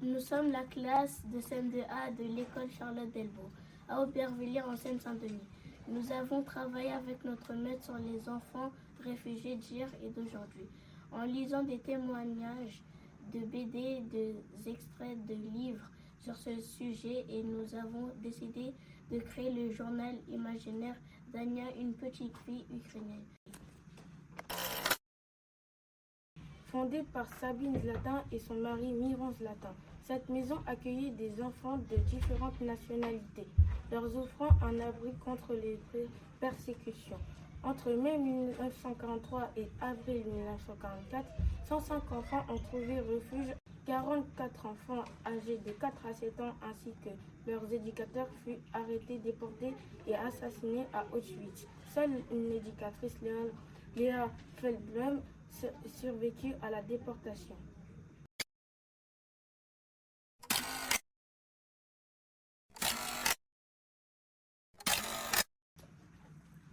Nous sommes la classe de CM2A de l'école Charlotte Delvaux, à Aubervilliers en Seine-Saint-Denis. Nous avons travaillé avec notre maître sur les enfants réfugiés d'hier et d'aujourd'hui, en lisant des témoignages de BD, des extraits de livres sur ce sujet, et nous avons décidé de créer le journal imaginaire d'Ania, une petite fille ukrainienne. Fondée par Sabine Zlatin et son mari Miron Zlatin, cette maison accueillait des enfants de différentes nationalités, leur offrant un abri contre les persécutions. Entre mai 1943 et avril 1944, 105 enfants ont trouvé refuge. 44 enfants âgés de 4 à 7 ans ainsi que leurs éducateurs furent arrêtés, déportés et assassinés à Auschwitz. Seule une éducatrice, Léa Feldblum, survécut à la déportation.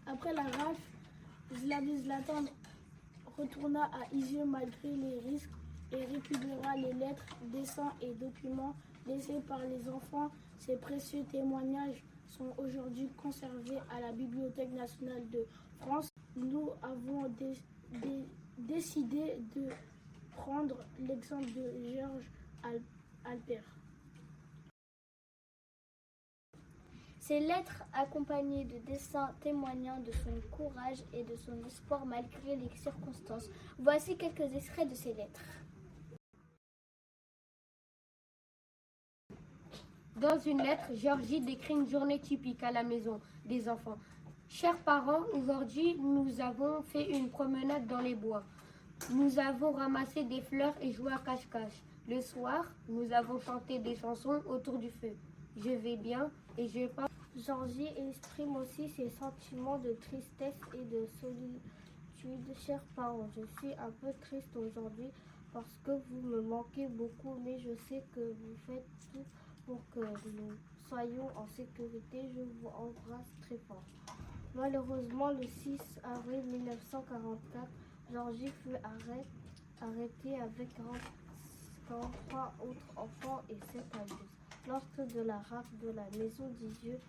Après la rafle, Sabine Zlatin retourna à Isieux malgré les risques et récupéra les lettres, dessins et documents laissés par les enfants. Ces précieux témoignages sont aujourd'hui conservés à la Bibliothèque nationale de France. Nous avons décidé de prendre l'exemple de Georges Alpert. Ces lettres, accompagnées de dessins témoignant de son courage et de son espoir malgré les circonstances. Voici quelques extraits de ces lettres. Dans une lettre, Georgie décrit une journée typique à la maison des enfants. Chers parents, aujourd'hui, nous avons fait une promenade dans les bois. Nous avons ramassé des fleurs et joué à cache-cache. Le soir, nous avons chanté des chansons autour du feu. Je vais bien et je parle. Georgie exprime aussi ses sentiments de tristesse et de solitude. Chers parents, je suis un peu triste aujourd'hui parce que vous me manquez beaucoup, mais je sais que vous faites tout pour que nous soyons en sécurité. Je vous embrasse très fort. Malheureusement, le 6 avril 1944, Georgie fut arrêtée avec 43 autres enfants et 7 adultes lors de la rafle de la maison d'Isieux.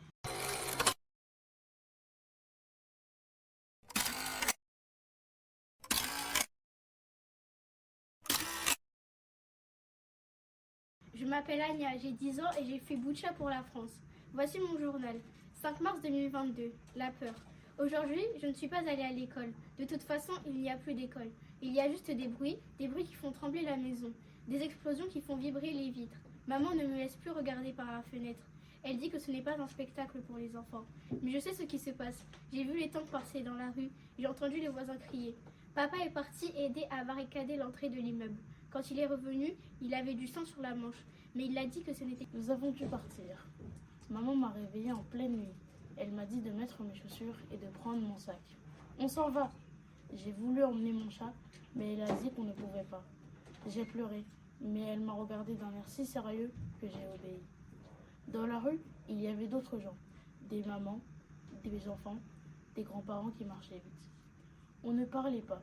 Je m'appelle Anya, j'ai 10 ans et j'ai fait Boucha pour la France. Voici mon journal. 5 mars 2022, la peur. Aujourd'hui, je ne suis pas allée à l'école. De toute façon, il n'y a plus d'école. Il y a juste des bruits qui font trembler la maison, des explosions qui font vibrer les vitres. Maman ne me laisse plus regarder par la fenêtre. Elle dit que ce n'est pas un spectacle pour les enfants. Mais je sais ce qui se passe. J'ai vu les tanks passer dans la rue. J'ai entendu les voisins crier. Papa est parti aider à barricader l'entrée de l'immeuble. Quand il est revenu, il avait du sang sur la manche. Mais il a dit que ce n'était... Nous avons dû partir. Maman m'a réveillée en pleine nuit. Elle m'a dit de mettre mes chaussures et de prendre mon sac. On s'en va. J'ai voulu emmener mon chat, mais elle a dit qu'on ne pouvait pas. J'ai pleuré, mais elle m'a regardé d'un air si sérieux que j'ai obéi. Dans la rue, il y avait d'autres gens. Des mamans, des enfants, des grands-parents qui marchaient vite. On ne parlait pas.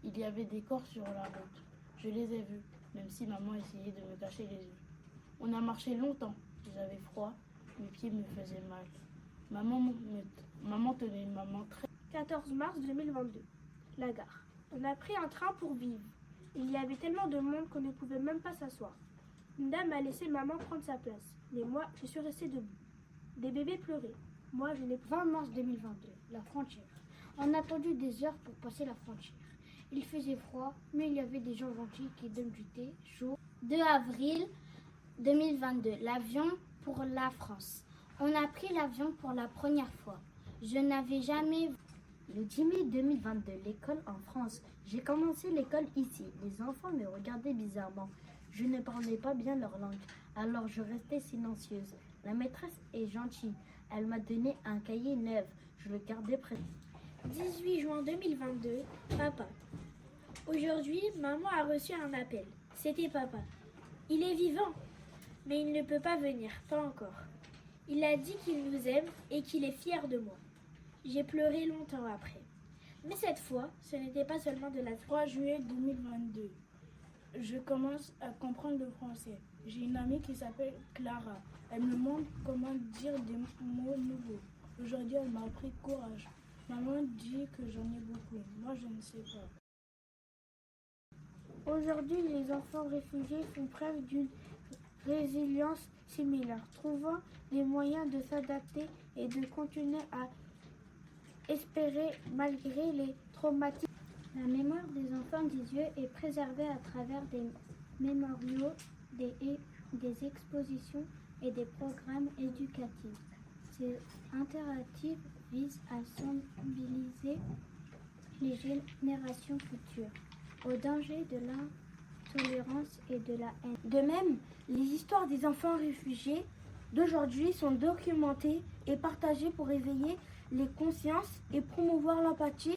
Il y avait des corps sur la route. Je les ai vus, même si maman essayait de me cacher les yeux. On a marché longtemps. J'avais froid, mes pieds me faisaient mal. Maman tenait ma main très... 14 mars 2022, la gare. On a pris un train pour vivre. Il y avait tellement de monde qu'on ne pouvait même pas s'asseoir. Une dame a laissé maman prendre sa place. Mais moi, je suis restée debout. Des bébés pleuraient. Moi, je n'ai pas... 20 mars 2022, la frontière. On a attendu des heures pour passer la frontière. Il faisait froid, mais il y avait des gens gentils qui donnent du thé chaud. 2 avril 2022, l'avion pour la France. On a pris l'avion pour la première fois. Je n'avais jamais... Le 10 mai 2022, l'école en France. J'ai commencé l'école ici. Les enfants me regardaient bizarrement. Je ne parlais pas bien leur langue, alors je restais silencieuse. La maîtresse est gentille. Elle m'a donné un cahier neuf. Je le gardais près. 18 juin 2022, papa. Aujourd'hui, maman a reçu un appel. C'était papa. Il est vivant, mais il ne peut pas venir, pas encore. Il a dit qu'il nous aime et qu'il est fier de moi. J'ai pleuré longtemps après. Mais cette fois, ce n'était pas seulement de la... 3 juillet 2022. je commence à comprendre le français. J'ai une amie qui s'appelle Clara. Elle me montre comment dire des mots nouveaux. Aujourd'hui, elle m'a appris courage. Maman dit que j'en ai beaucoup. Moi, je ne sais pas. Aujourd'hui, les enfants réfugiés font preuve d'une résilience similaire, trouvant des moyens de s'adapter et de continuer à espérer malgré les traumatismes. La mémoire des enfants d'Isieux est préservée à travers des mémoriaux, des expositions et des programmes éducatifs. Ces interactifs visent à sensibiliser les générations futures au danger de l'intolérance et de la haine. De même, les histoires des enfants réfugiés d'aujourd'hui sont documentées et partagées pour éveiller les consciences et promouvoir l'empathie